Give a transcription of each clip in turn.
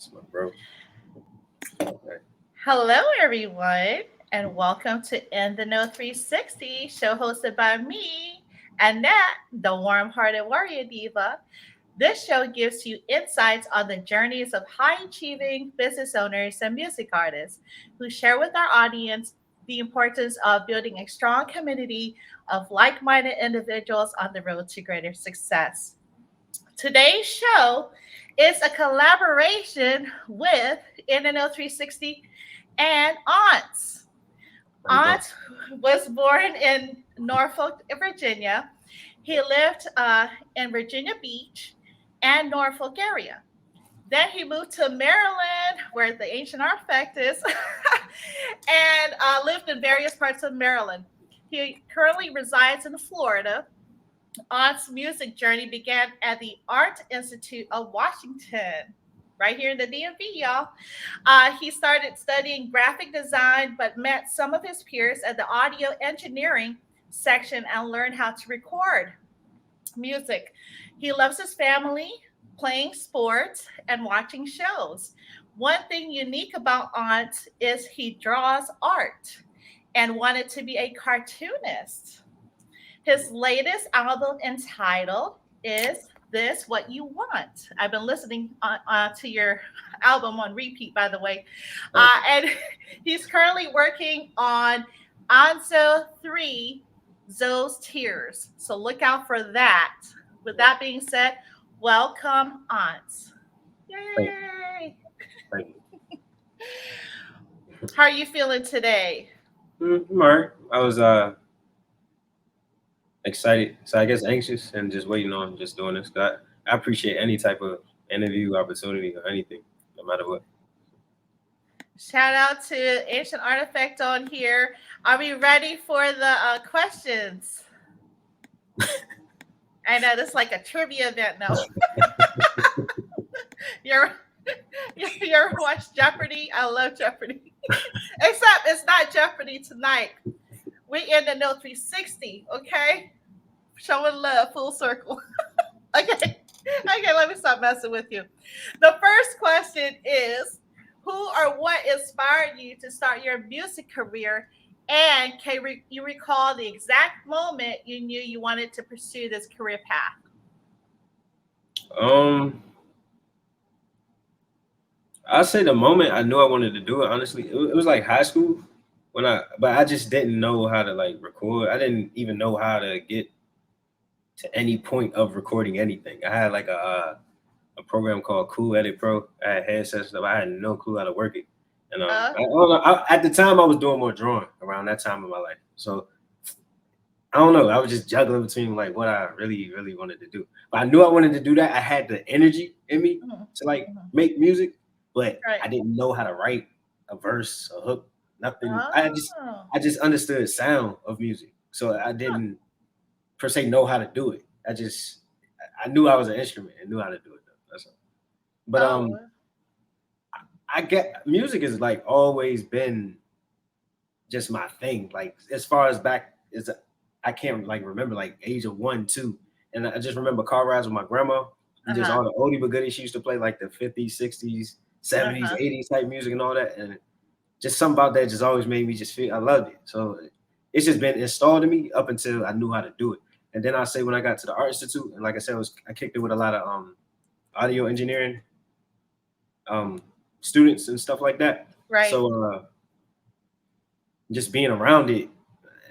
It's my bro. Okay. Hello, everyone, and welcome to In the Know 360, show hosted by me, Annette, the warm hearted warrior diva. This show gives you insights on the journeys of high achieving business owners and music artists who share with our audience the importance of building a strong community of like minded individuals on the road to greater success. Today's show is a collaboration with NNO 360 and Aunz. How you doing? Aunz was born in Norfolk, Virginia. He lived in Virginia Beach and Norfolk area. Then he moved to Maryland, where the ancient artifact is, and lived in various parts of Maryland. He currently resides in Florida. Aunt's music journey began at the Art Institute of Washington, right here in the DMV, y'all. He started studying graphic design, but met some of his peers at the audio engineering section and learned how to record music. He loves his family, playing sports, and watching shows. One thing unique about Aunt is he draws art and wanted to be a cartoonist. His latest album entitled is This What You Want. I've been listening to your album on repeat, by the way. Thank And he's currently working on ANZO 3, Zoe's Tears. So look out for that. With you. that being said, welcome, Aunts. Thank you. Yay! Thank you. How are you feeling today? I'm all right. I was excited, so I guess anxious, and just waiting on just doing this. I appreciate any type of interview opportunity or anything, no matter what. Shout out to Ancient Artifact on here. Are we ready for the questions? I know this is like a trivia event now. You're you ever watch Jeopardy? I love Jeopardy. Except it's not Jeopardy tonight. We in the No 360, okay? Showing love full circle. Okay. Okay, let me stop messing with you. The first question is who or what inspired you to start your music career? And you recall the exact moment you knew you wanted to pursue this career path? Um, I'll say the moment I knew I wanted to do it. Honestly, it was like high school but I just didn't know how to like record. I didn't even know how to get to any point of recording anything. I had like a program called Cool Edit Pro. I had headsets stuff. I had no clue how to work it. And Uh, I don't know, at the time I was doing more drawing around that time of my life. So I don't know. I was just juggling between like what I really, really wanted to do. But I knew I wanted to do that. I had the energy in me mhm, to like mhm. make music, but Right. I didn't know how to write a verse, a hook, nothing. Oh. I just understood sound of music. So I Huh. didn't per se know how to do it. I knew I was an instrument and knew how to do it though. That's all. But Oh. I get music has like always been just my thing. Like as far as back as I can't like remember like age of 1, 2. And I just remember car rides with my grandma and just Uh-huh. all the oldie but goodies. She used to play like the 50s, 60s, 70s, Uh-huh. 80s type music and all that. And just something about that just always made me just feel I loved it. So it's just been installed in me up until I knew how to do it. And then I say when I got to the Art Institute, and like I said, I kicked it with a lot of audio engineering um, students and stuff like that. Right. So just being around it,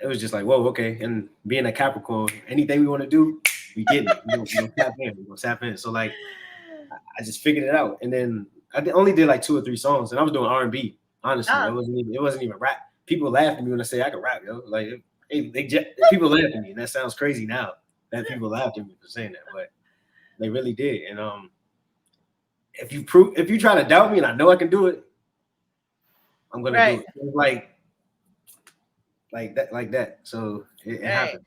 it was just like, whoa, okay. And being a Capricorn, anything we want to do, we getting it. We gonna tap in. We gonna tap in. So like, I just figured it out. And then only did like 2 or 3 songs, and I was doing R&B. Honestly, Oh. it wasn't even rap. People laugh at me when I say I can rap, yo. Like, people laugh at me, and that sounds crazy now that people laughed at me for saying that, but they really did. And if you try to doubt me, and I know I can do it, I'm gonna do Right. it. Like that. So it Right. happened,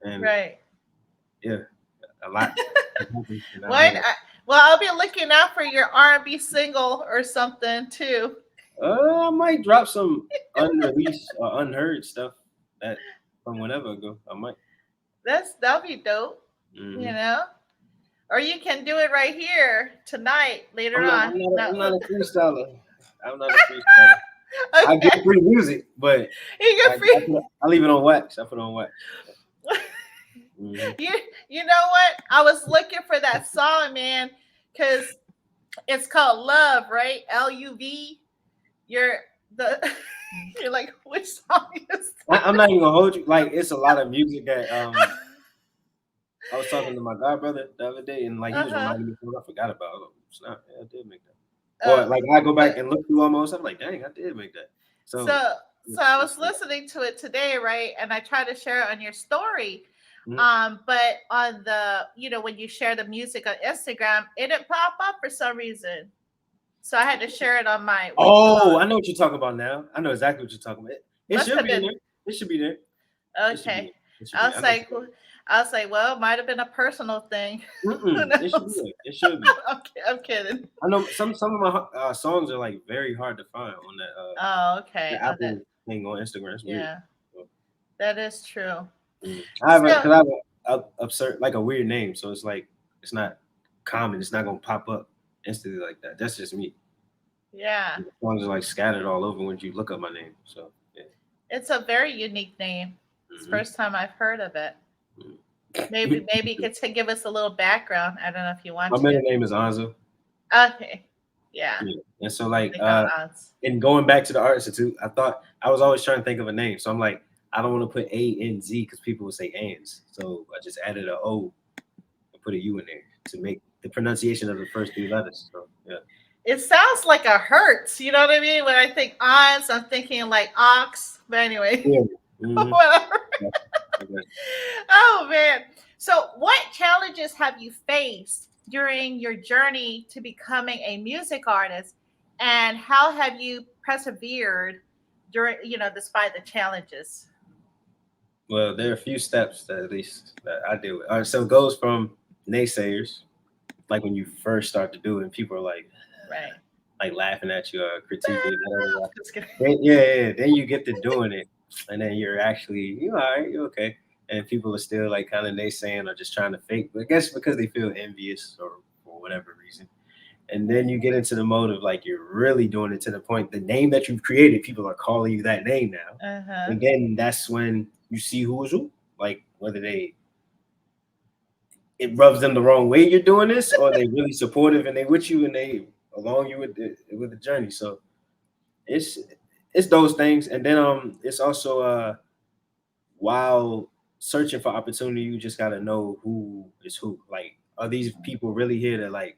and Right. yeah, a lot. Happened, and I What? made it. Well, I'll be looking out for your R&B single or something too. I might drop some unreleased or unheard stuff that from whenever ago. I might. That'll be dope. You Hmm. know. or you can do it right here tonight later on. I'm No, not a freestyler. I'm not a freestyler. I okay. get free music, but You get free. I leave it on wax. I put it on wax. Mm-hmm. you you know what? I was looking for that song, man, because it's called Love, right? LUV. You're the you're like, which song is I'm not even gonna hold you. Like it's a lot of music that I was talking to my god brother the other day, and like he was uh-huh. reminding me of what I forgot about. It's not. Yeah, I did make that. Uh Or like I go back but and look through almost. I'm like, dang, I did make that. So so yeah, so I it's was listening to it today, right? And I tried to share it on your story. mhm. But on the, when you share the music on Instagram, it didn't pop up for some reason. So I had to share it on my what you call Oh, it. I know what you're talking about now. I know exactly what you're talking about. It Must should have be in been there. It should be there. It should be okay. there. It should be I there. I was know what like, you're talking well, it might have been a personal thing. about. Who It should be knows? there. It should be. I'm kidding. I know some of my songs are like very hard to find on that Oh, the okay. Oh, that Apple thing on Instagram. It's weird. yeah, So, that is true. I have a So because I have a absurd like a weird name, so it's like it's not common. It's not gonna pop up instantly like that. That's just me. yeah, The songs are like scattered all over when you look up my name. So yeah. it's a very unique name. It's the Mm-hmm. first time I've heard of it. Maybe you could give us a little background. I don't know if you want My to. middle name is Anzo. Okay. Yeah. Yeah. And so like They have odds. and going back to the Art Institute, I thought I was always trying to think of a name. So I'm like, I don't want to put ANZ because people would say Anz. So I just added a O and put a U in there to make the pronunciation of the first three letters. So yeah. It sounds like a hurts. You know what I mean? When I think odds, I'm thinking like ox. But anyway, Yeah. Mm-hmm. whatever. Okay. Oh man. So, what challenges have you faced during your journey to becoming a music artist, and how have you persevered during, despite the challenges? Well, there are a few steps that at least that I deal with. All right, so it goes from naysayers, like when you first start to do it, and people are Right. like laughing at you or critiquing you, da, da, da. Just kidding. Then, yeah. Then you get to doing it, and then you're actually all right, you're okay. And people are still like kind of naysaying or just trying to fake. But I guess because they feel envious or for whatever reason. And then you get into the mode of like you're really doing it to the point the name that you've created, people are calling you that name now. Uh huh. And then that's when you see who is who, like whether they it rubs them the wrong way you're doing this, or they really supportive and they with you and they along you with the journey. So it's it's those things, and then it's also while searching for opportunity, you just gotta know who is who. Like, are these people really here to like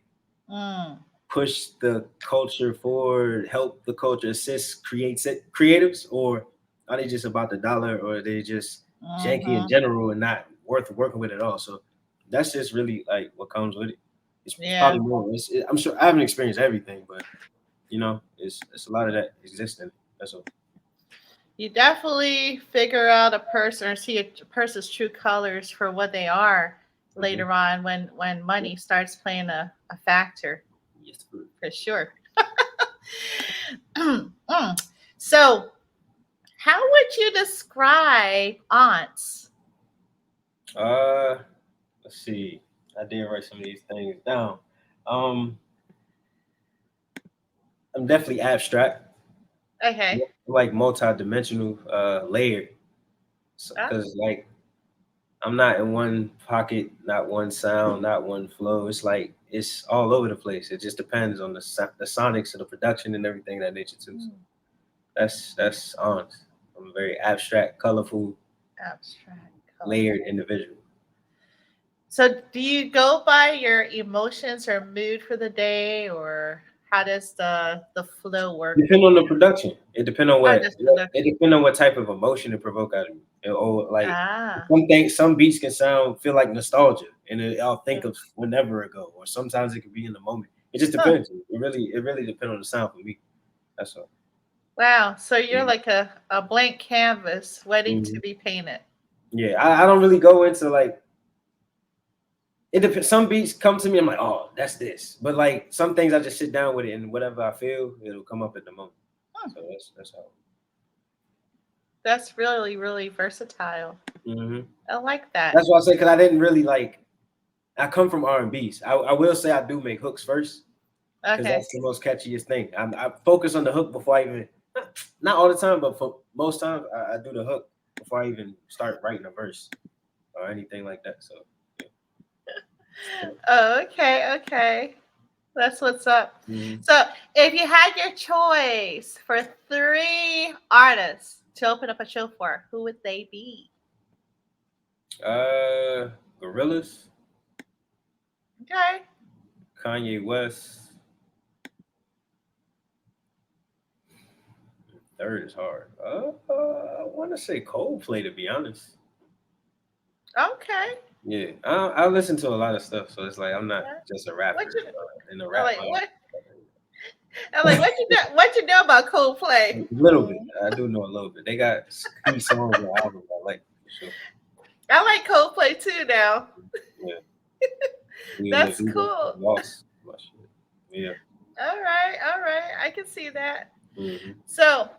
Mm, push the culture forward, help the culture, assist creates it creatives, or are they just about the dollar, or are they just janky in mm-hmm. general and not worth working with at all? So that's just really like what comes with it. It's Yeah. probably more. I'm sure I haven't experienced everything, but it's a lot of that exists in it. That's all. You definitely figure out a person or see a person's true colors for what they are Mm-hmm. later on when money starts playing a factor Yes. for sure. Mm. So, how would you describe aunts? Uh, let's see. I did write some of these things down. Um, I'm definitely abstract, Okay. like multi-dimensional, layered. Oh, Because like I'm not in one pocket, not one sound, not one flow. It's like it's all over the place. It just depends on the sonics and the production and everything that nature too. So mm, that's honest. I'm a very abstract, colorful, abstract color. layered individual. So, do you go by your emotions or mood for the day, or how does the flow work for Depend on the you? production. It depend on Oh, what just production. it depend on what type of emotion it provoke out of you. Or like Ah. some beats can feel like nostalgia, and I'll think of whenever ago. Or sometimes it could be in the moment. It just Huh. depends. It really depends on the sound for me. That's all. Wow. So you're Mhm. like a blank canvas waiting to Mhm. be painted. Yeah, I don't really go into like it depends. Some beats come to me, I'm like, oh, that's this. But like some things, I just sit down with it, and whatever I feel, it'll come up at the moment. Hmm. So that's how. That's really, really versatile. Hmm. I like that. That's why I say because I didn't really like. I come from R&B's. I will say I do make hooks first because Okay. that's the most catchiest thing. I focus on the hook before I even, not all the time, but for most times I do the hook before I even start writing a verse or anything like that. So yeah. Oh, okay, okay. That's what's up. Mhm. So, if you had your choice for three artists to open up a show for, who would they be? Gorillas, Okay. Kanye West. Third is hard. I want to say Coldplay, to be honest. Okay. Yeah, I listen to a lot of stuff, so it's like I'm not Yeah. just a What rapper you in the I'm rap like mind. what I'm like what you know about Coldplay? A little bit, I do know a little bit. They got key songs and albums I like for sure. I like Coldplay too now. Yeah, we live That's even cool. lost my shit. Yeah. All right, all right. I can see that. Hmm. So,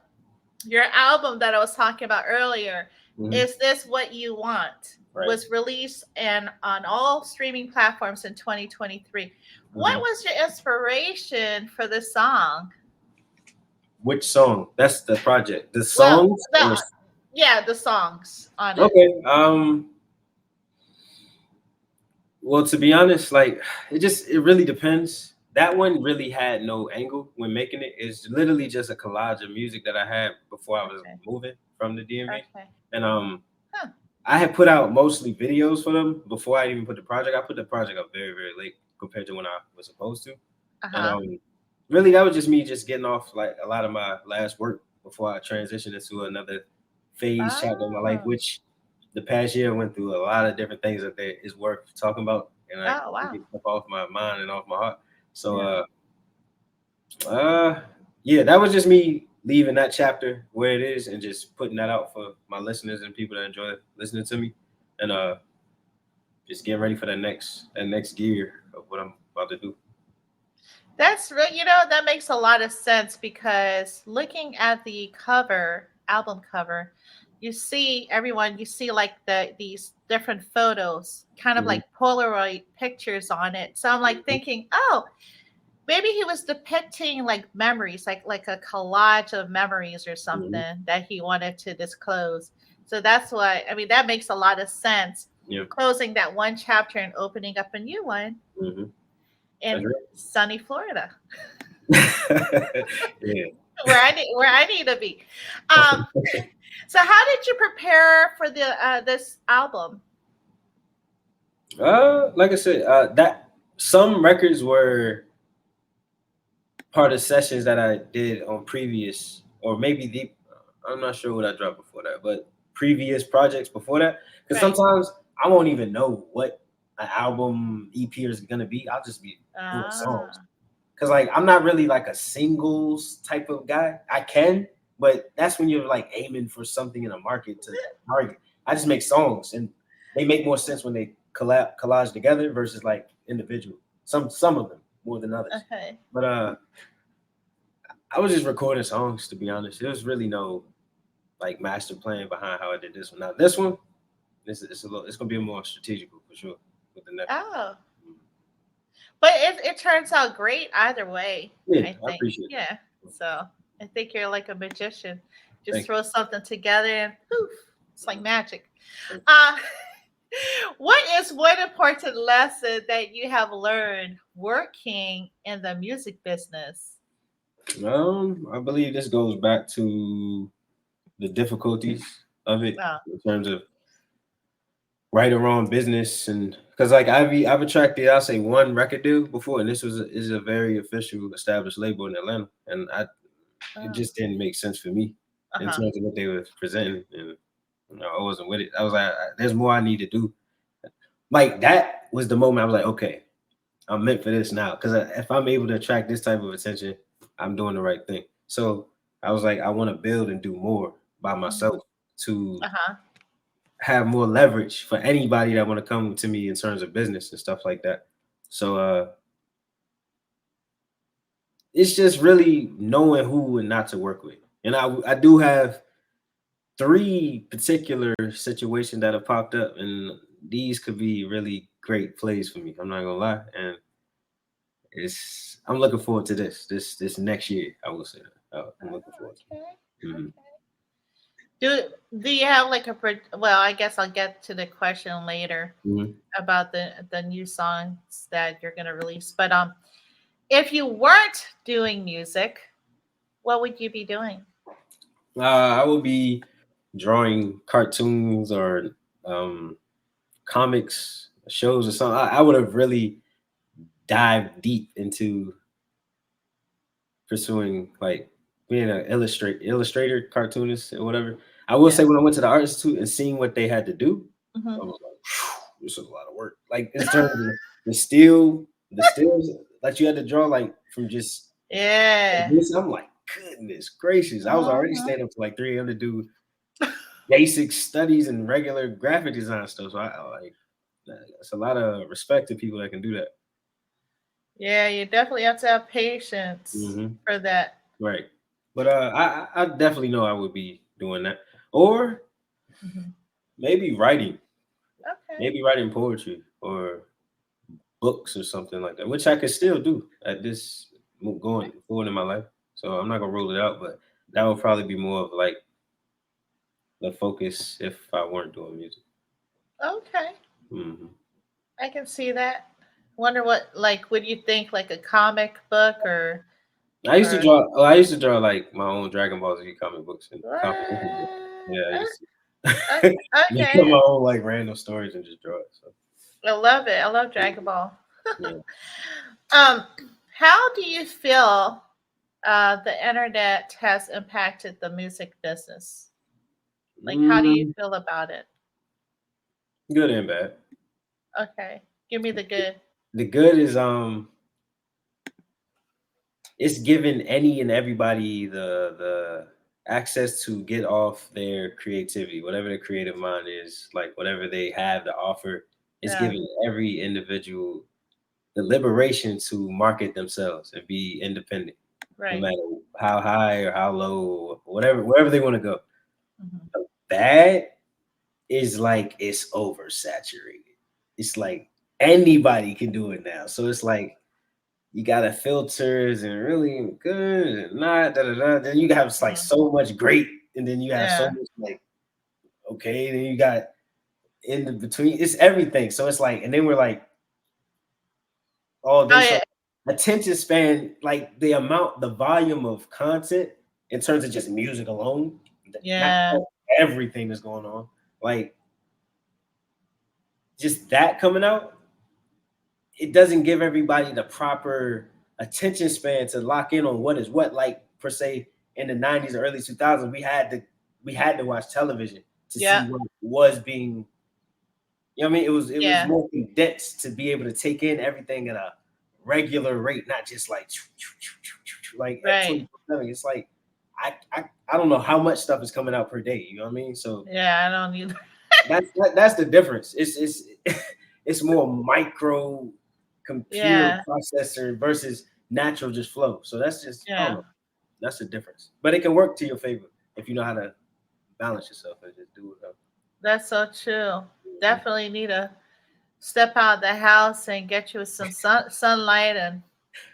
your album that I was talking about earlier, Hmm. Is This What You Want? Right. Was released and on all streaming platforms in 2023. What Hmm. was your inspiration for this song? Which song? That's the project. The Well, songs or yeah, the songs on it. okay. Well, to be honest, like it really depends. That one really had no angle when making it. It's literally just a collage of music that I had before I was Okay. moving from the DMV. Okay. And Huh. I had put out mostly videos for them before I even put the project. I put the project up very, very late compared to when I was supposed to. And Uh-huh. really that was just me just getting off like a lot of my last work before I transitioned into another phase chapter in my life, Oh. which the past year I went through a lot of different things that there is worth talking about, and I Oh, can wow. get stuff off my mind and off my heart. So Yeah. yeah, that was just me leaving that chapter where it is and just putting that out for my listeners and people that enjoy listening to me, and just getting ready for that next gear of what I'm about to do. That's real, that makes a lot of sense because looking at the cover, album cover, you see like these different photos, kind of Hmm. like Polaroid pictures on it. So I'm like Hmm. thinking, oh, maybe he was depicting like memories, like a collage of memories or Hmm. something that he wanted to disclose. So that's why, I mean, that makes a lot of sense. Yeah. Closing that one chapter and opening up a new one Hmm. That's in sunny Florida, right. Yeah. where I need to be. Um, so how did you prepare for the this album? Like I said, that some records were part of sessions that I did on previous, or maybe the, I'm not sure what I dropped before that, but previous projects before that. Because Right. sometimes I won't even know what an album EP is gonna be. I'll just be doing songs. Ah. Cause like I'm not really like a singles type of guy. I can, but that's when you're like aiming for something in the market to target. I just make songs, and they make more sense when they collage together versus like individual. Some of them more than others. Okay. But I was just recording songs, to be honest. There was really no like master plan behind how I did this one. Now this one, this it's a little, it's gonna be more strategical for sure with the next. Oh, but it turns out great either way. Yeah, I I think. appreciate that. Yeah. So I think you're like a magician. Just Thank throw something together and poof, it's like you. magic. Thank Uh, what is one important lesson that you have learned working in the music business? you. I believe this goes back to the difficulties of it Oh, in terms of right or wrong business, and because like I've attracted, I'll say, one record deal before, and this is a very official established label in Atlanta, and it oh, just didn't make sense for me in uh-huh. terms of what they were presenting, and I wasn't with it. I was like, there's more I need to do. Like that was the moment I was like, okay, I'm meant for this now, because if I'm able to attract this type of attention, I'm doing the right thing. So I was like, I want to build and do more by Mhm. myself to Uh-huh. have more leverage for anybody that want to come to me in terms of business and stuff like that. So it's just really knowing who and not to work with. And I do have three particular situations that have popped up, and these could be really great plays for me. I'm not gonna lie, and I'm looking forward to this next year. I will say that. I'm looking forward Okay. to it. Okay. Do do you have like well, I guess I'll get to the question later Mm-hmm. about the new songs that you're going to release. But if you weren't doing music, what would you be doing? I will be drawing cartoons or um, comics, shows, or something. I would have really dived deep into pursuing like being an illustrator, cartoonist, or whatever. I will Yeah. say when I went to the art institute and seeing what they had to do, I Hmm. was like, "Phew, this is a lot of work. Like in terms of the stills that you had to draw, like from just Yeah. this, I'm like, goodness gracious! I was already Hmm. staying up to like 3 a.m. to do basic studies and regular graphic design stuff. So I like that's a lot of respect to people that can do that. Yeah, you definitely have to have patience Hmm. for that. Right. But I definitely know I would be doing that, or Hmm. Okay. maybe writing poetry or books or something like that, which I could still do at this going forward in my life. So I'm not gonna rule it out, but that would probably be more of like the focus if I weren't doing music. Okay. Hmm. I can see that. Wonder what like would you think like a comic book or I used to draw like my own Dragon Ball Z comic books and comprehension books. what? Yeah, I used Uh, to make up okay. my own like random stories and just draw it. So I love it. I love Dragon Ball. yeah. um, how do you feel the internet has impacted the music business? Like, how do you Mm, feel about it? good and bad. Okay, give me the good. The good is it's given any and everybody the access to get off their creativity, whatever their creative mind is, like whatever they have to offer. It's Yeah, giving every individual the liberation to market themselves and be independent, no right. matter how high or how low, whatever, wherever they want to go. Hmm. That is like it's oversaturated. It's like anybody can do it now. So it's like you gotta filters and really good and not da da da. Then you have like Hmm. so much great, and then you have so Yeah. much like okay. Then you got in the between. It's everything. So it's like, and then we're like, oh, Oh they so yeah. attention span, like the amount, the volume of content in terms of just music alone, not Yeah. everything that's going on. Like just that coming out, it doesn't give everybody the proper attention span to lock in on what is what. Like per se, in the '90s or early 2000s, we had to watch television to Yeah. see what was being. You know what I mean? It was Yeah. more condensed to be able to take in everything at a regular rate, not just like at Right. 24/7. It's like I don't know how much stuff is coming out per day. You know what I mean? So Yeah. I don't either. that's the difference. It's it's more micro computer Yeah. processor versus natural just flow. So that's just I don't Yeah. know. That's the difference. But it can work to your favor if you know how to balance yourself and just do it. That's so true. Mhm. Definitely need to step out the house and get you some sunlight and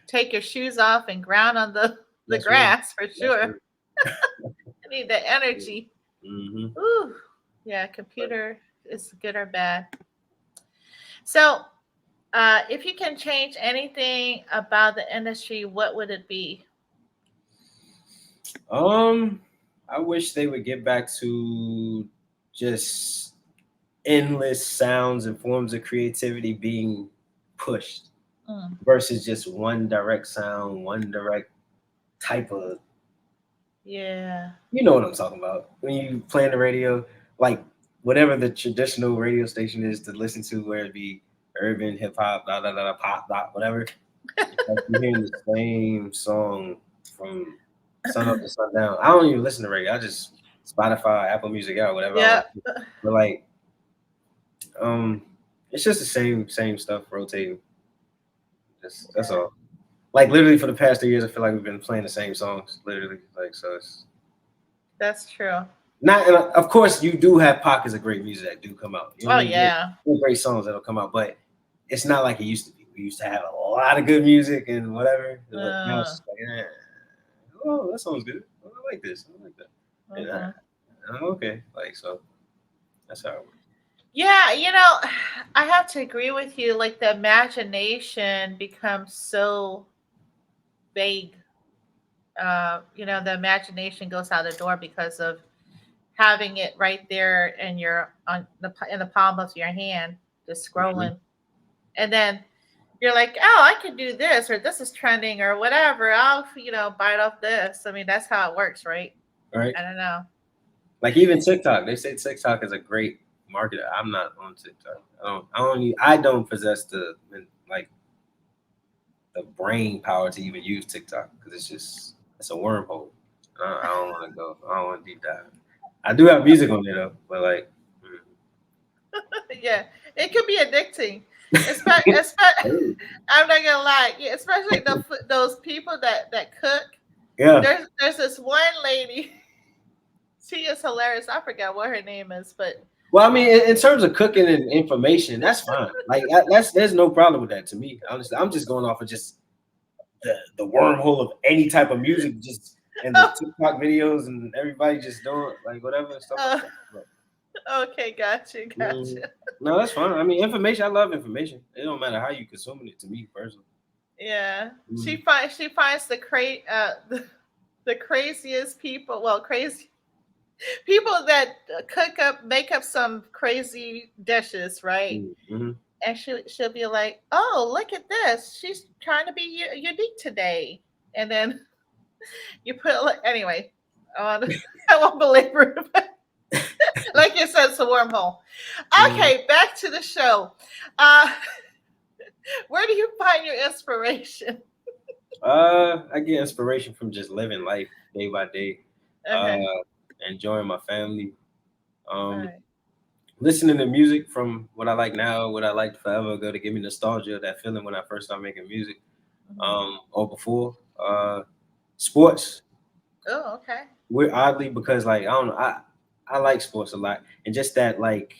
take your shoes off and ground on the That's real. grass for That's sure. real. I need the energy. Mm-hmm. Ooh, yeah. Computer is good or bad. So, if you can change anything about the industry, what would it be? Um, I wish they would get back to just endless sounds and forms of creativity being pushed Mm, versus just one direct sound, one direct type of yeah. you know what I'm talking about. When you play on the radio, like whatever the traditional radio station is to listen to, where it be urban, hip hop, da da da da, pop, da, whatever. It's like you're hearing the same song from sun up to sundown. I don't even listen to radio. I just Spotify, Apple Music out, whatever I Yeah. want. But like, um, it's just the same stuff rotating. Just that's all. Like literally for the past 3 years, I feel like we've been playing the same songs. Literally, like so. It's That's true. not, and of course, you do have pockets of great music that do come out. You know Oh what I mean? yeah. Great songs that'll come out, but it's not like it used to be. We used to have a lot of good music and whatever. But now Uh, it's like, oh, that sounds good. Oh, I like this. I like that. And uh-huh. I'm okay. Like so, that's how it works. Yeah, I have to agree with you. Like the imagination becomes so vague. The imagination goes out the door because of having it right there in the palm of your hand, just Mhm. scrolling, and then you're like, oh, I can do this, or this is trending, or whatever. I'll bite off this. I mean, that's how it works, right? Right. I don't know. Like even TikTok, they say TikTok is a great marketer. I'm not on TikTok. I don't possess like the brain power to even use TikTok because it's a wormhole. I don't want to go. I don't want to deep dive. I do have music on there though, but like, Yeah, it could be addicting. Especially, mm. I'm not gonna lie. Yeah, especially those people that cook. Yeah. There's this one lady. She is hilarious. I forgot what her name is, but Well, I mean, in terms of cooking and information, that's fine. Like that's there's no problem with that to me. Honestly, I'm just going off of just the wormhole of any type of music, just and the oh, TikTok videos and everybody just doing like whatever and stuff like oh, that. But, okay, mm, gotcha. no, that's fine. I mean, information. I love information. It don't matter how you consuming it. To me personally. Yeah, Mm. she finds the craziest people. Well, crazy people that make up some crazy dishes, right? Mm-hmm. And she'll be like, "Oh, look at this! She's trying to be unique today." And then you put like anyway. I won't belabor it, but like you said, it's a wormhole. Mm. Okay, back to the show. Uh, where do you find your inspiration? I get inspiration from just living life day by day, uh, Okay, enjoying my family, all um, right. listening to music from what I like now, what I liked forever ago to give me nostalgia, that feeling when I first started making music, Mhm. or before. Sports, Oh, okay. we're oddly because like I don't know, I like sports a lot, and just that like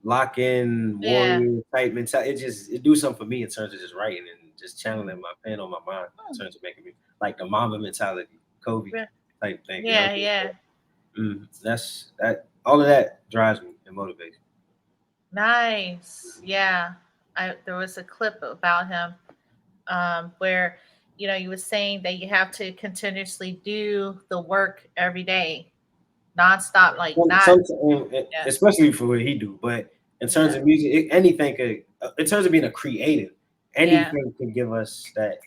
lock in Yeah. warrior type mentality. It do something for me in terms of just writing and just channeling my pen on my mind Hmm. in terms of making me like the Mamba mentality, Kobe Yeah, type thing. You know, yeah, yeah. that's that. All of that drives me and motivates. Nice. Yeah. There was a clip about him where he was saying that you have to continuously do the work every day, nonstop, like not. Yeah, Especially for what he do, but in terms yeah, of music, anything could. In terms of being a creative, yeah, anything could give us that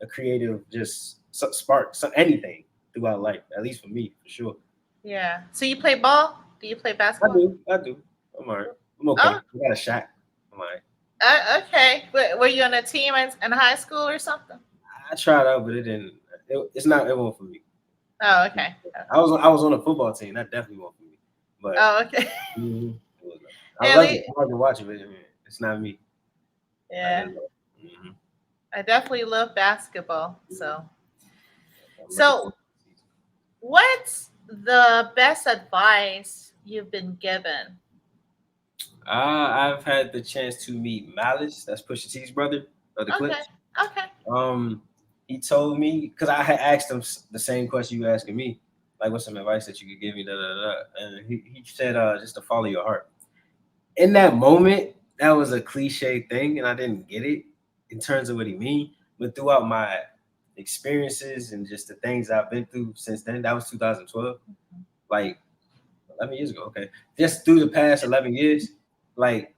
a creative just spark, anything throughout life. At least for me, for sure. yeah. So you play ball? Do you play I basketball? do. I do. I'm alright. I'm Oh, okay. I got a shot. I'm alright. okay. Were you on a team in high school or something? I tried out, but it didn't. It's not. It won't for me. Oh, okay. I was on a football team. That definitely won't for me. But Oh, okay. it was not. I At love it. least, I like to watch it, but it's not me. I yeah. didn't know. Mm-hmm. I definitely love basketball. I'm looking So forward to the season. what's the best advice you've been given? I've had the chance to meet Malice. That's Pusha T's brother of the Okay. Clips. Okay. Um, he told me because I had asked him the same question you asking me, like, what's some advice that you could give me? Da, da, da. And he said, just to follow your heart. In that moment, that was a cliche thing, and I didn't get it in terms of what he mean. But throughout my experiences and just the things I've been through since then, that was 2012, like 11 years ago. Okay, just through the past 11 years, like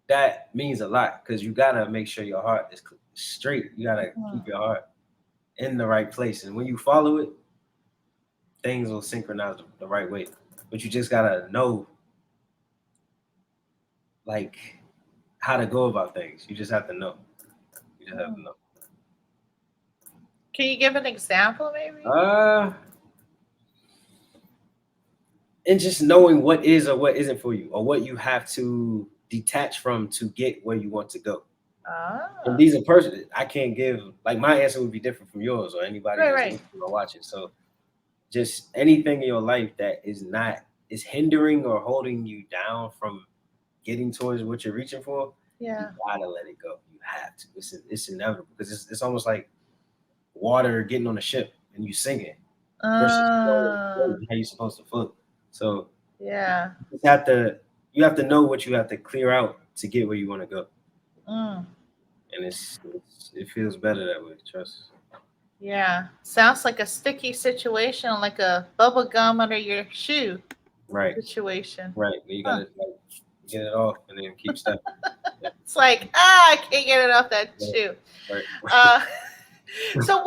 that means a lot because you gotta make sure your heart is straight. You gotta keep Hmm. your heart in the right place, and when you follow it, things will synchronize the right way. But you just gotta know like how to go about things. You just have to know. You just have Hmm. to know. Can you give an example, maybe? Uh, and just knowing what is or what isn't for you, or what you have to detach from to get where you want to go. And Ah, these are personal. I can't give like my answer would be different from yours or anybody right, that's right. listening or watching. So just anything in your life that is hindering or holding you down from getting towards what you're reaching for, you Yeah. gotta let it go. You have to. It's inevitable because it's almost like water getting on a ship and you sinking versus Uh, how you supposed to float. So yeah. you have to you have to know what you have to clear out to get where you want to go, Mm, and it feels better that way. Trust. yeah. Sounds like a sticky situation, like a bubble gum under your shoe Right, situation. right. You Huh. gotta like get it off and then keep stepping. Yeah, It's like, I can't get it off that right, shoe. right. Uh, so,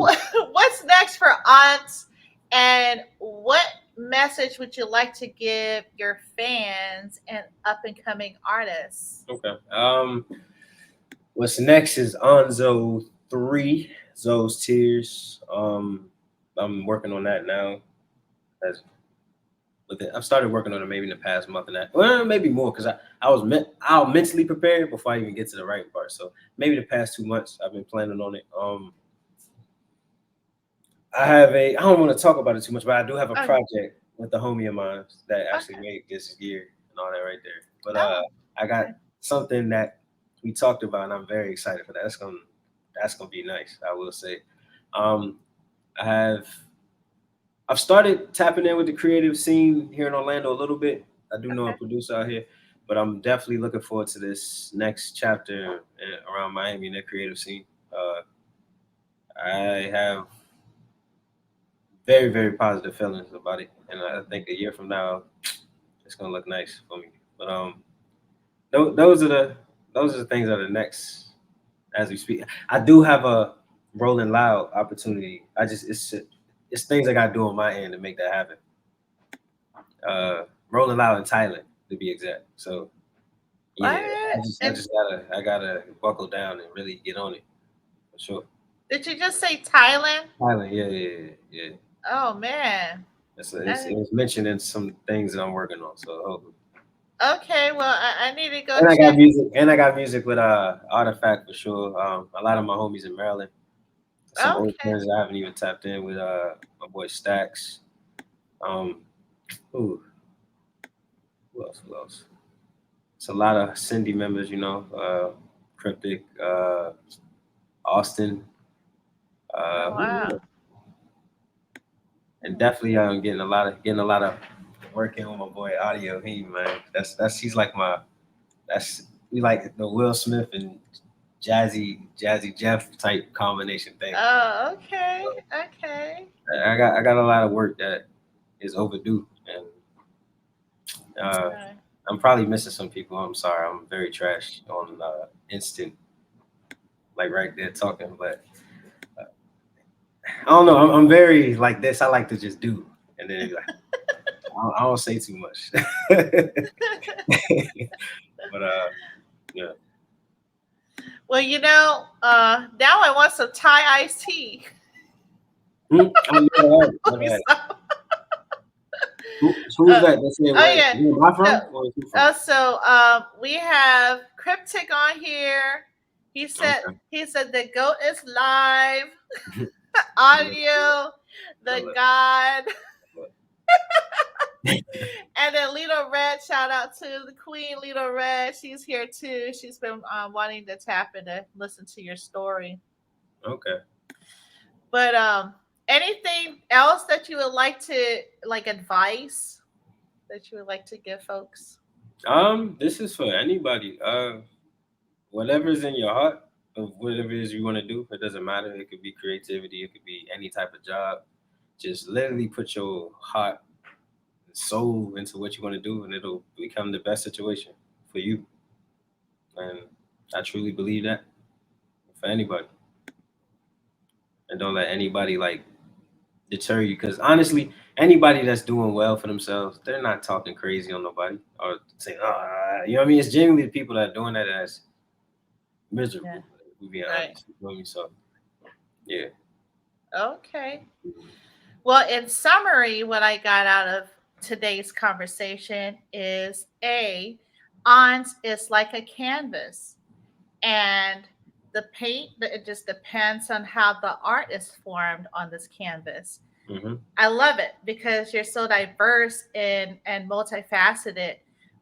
what's next for Aunts? And what message would you like to give your fans and up and coming artists? Okay. What's next is Anzo 3, Zoe's Tears. I'm working on that now. As with it, I've started working on it maybe in the past month and that. Well, maybe more because I'll mentally prepare before I even get to the writing part. So maybe the past 2 months I've been planning on it. I don't want to talk about it too much, but I do have a Oh, project with the homie of mine that actually okay. made this gear and all that right there. But Oh, I got okay. something that we talked about, and I'm very excited for that. That's gonna be nice. I will say. Um, I have I've started tapping in with the creative scene here in Orlando a little bit. I do know a Okay. producer out here, but I'm definitely looking forward to this next chapter around Miami in the creative scene. I have very, very positive feelings about it, and I think a year from now it's gonna look nice for me. But tho- those are the those are the things that are next as we speak. I do have a Rolling Loud opportunity. It's things I gotta do on my end to make that happen. Rolling Loud in Thailand to be exact. So yeah, What? I And just gotta buckle down and really get on it for sure. did you just say Thailand? Thailand, yeah, yeah, yeah, yeah. Oh man. It I, was mentioned in some things that I'm working on. So hopefully. okay. Well, I need to go And I got check. music, and I got music with Artifact for sure. A lot of my homies in Maryland, some old Okay. friends that I haven't even tapped in with. My boy Stacks. Um, who who else? Who else? It's a lot of Cindy members, Cryptic, Austin, Oh wow. and Hmm. definitely getting a lot of working with my boy Audio. Man, that's he's like my that's we like the Will Smith and Jazzy Jeff type combination thing. Oh, okay. Okay. I got a lot of work that is overdue, and Okay. I'm probably missing some people. I'm sorry, I'm very trash on instant, like right there talking, but I don't know. I'm very like this. I like to just do, and then like, I don't say too much. But yeah. Well, now I want some Thai iced tea. I never had it. Let Never me had it. stop. Who's Uh, that? That's it. oh Where yeah. am I No. from? Or is who from? We have Cryptic on here. Okay. He said the goat is live. Yeah, Audio, I the love God, it. and then Little Red. Shout out to the Queen, Little Red. She's here too. She's been wanting to tap in to listen to your story. Okay. But anything else that you would like to like advice that you would like to give folks? This is for anybody. Whatever's in your heart of whatever it is you want to do, it doesn't matter. It could be creativity, it could be any type of job. Just literally put your heart and soul into what you want to do, and it'll become the best situation for you. And I truly believe that for anybody. And don't let anybody like deter you, because honestly, anybody that's doing well for themselves, they're not talking crazy on nobody or saying, you know what I mean? It's genuinely the people that are doing that that's Yeah. miserable. We being Right. honest, you know what I mean? So yeah. Okay. Well, in summary, what I got out of today's conversation is Aunz is like a canvas, and it just depends on how the art is formed on this canvas. Mm-hmm. I love it because you're so diverse and multifaceted,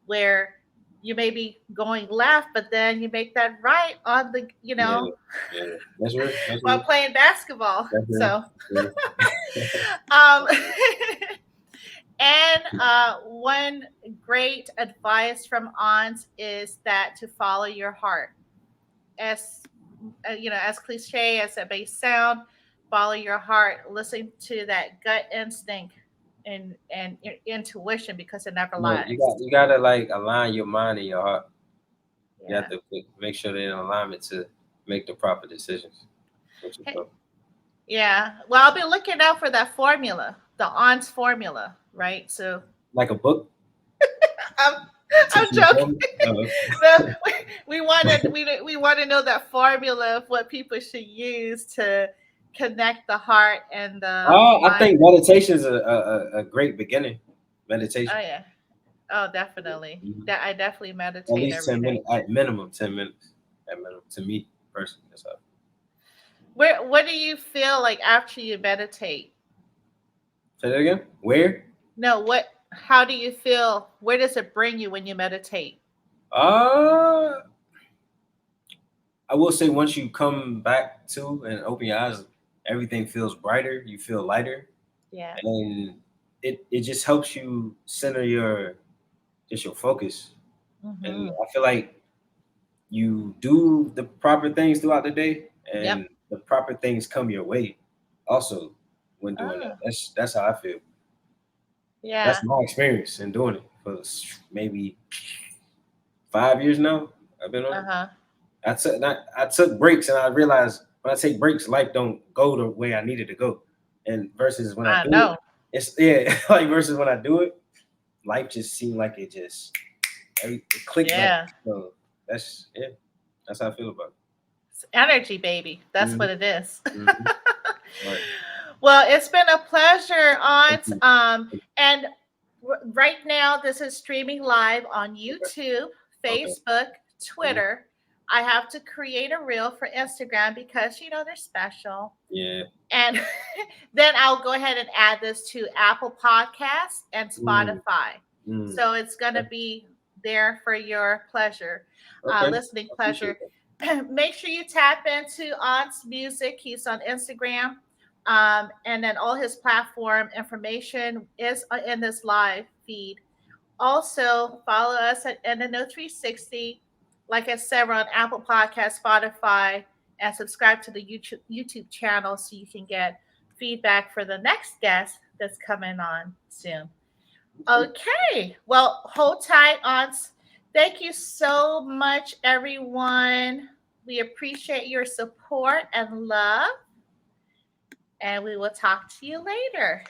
where you may be going left, but then you make that right on the, Yeah, yeah. That's real. That's while real. playing basketball. That's real. So, That's um, and one great advice from Aunz is that to follow your heart. As as cliche as it may sound, follow your heart. Listen to that gut instinct and intuition because it never Yeah, lies. you gotta like align your mind and your heart. You have Yeah. to make sure they're in alignment to make the proper decisions. Which is Hey, dope. yeah. Well, I'll be looking out for that formula, the Aunz formula, right? So Like a book I'm, I'm teaching joking. them. Well, we want to know that formula of what people should use to connect the heart and the I mind. think meditation is a great beginning. Oh Meditation. yeah. Oh, definitely. Mhm. That I definitely At meditate least every 10 minutes, day. at minimum 10 minutes. At minimum, to me personally. That's how. Where what do you feel like after you meditate? Say that again. Where? No, what how do you feel? Where does it bring you when you meditate? Uh, I will say once you come back to and open your eyes, everything feels brighter. You feel lighter, Yeah. and it just helps you center your just your focus. And Mhm. I feel like you do the proper things throughout the day, Yep. and the proper things come your way. Also, when doing that, Oh, that's how I feel. That's yeah. my experience in doing it for maybe 5 years now. I've been on it. Uh-huh. I took breaks and I realized when I take breaks, life don't go the way I needed to go. And versus when I I do it, know. it's yeah, like versus when I do it, life just seemed like it clicked better. Yeah. So that's how I feel about It's energy, baby. it. That's what it is. Mm-hmm. Right. Well, it's been a pleasure, Thank Aunt. you. And right now, this is streaming live on Okay. YouTube, Okay. Facebook, Mhm. Twitter. I have to create a reel for Instagram because they're special. Yeah. And then I'll go ahead and add this to Apple Podcasts and Mm, Spotify. mm. So it's going to be there for your pleasure, Okay. listening I appreciate pleasure. that. Make sure you tap into Aunt's music. He's on Instagram. And then all his platform information is in this live feed. Also, follow us at NNO360. Like I said, we're on Apple Podcast, Spotify, and subscribe to the YouTube channel so you can get feedback for the next guest that's coming on soon. Okay. Okay. Well, hold tight, aunts. Thank you so much, everyone. We appreciate your support and love, and we will talk to you later.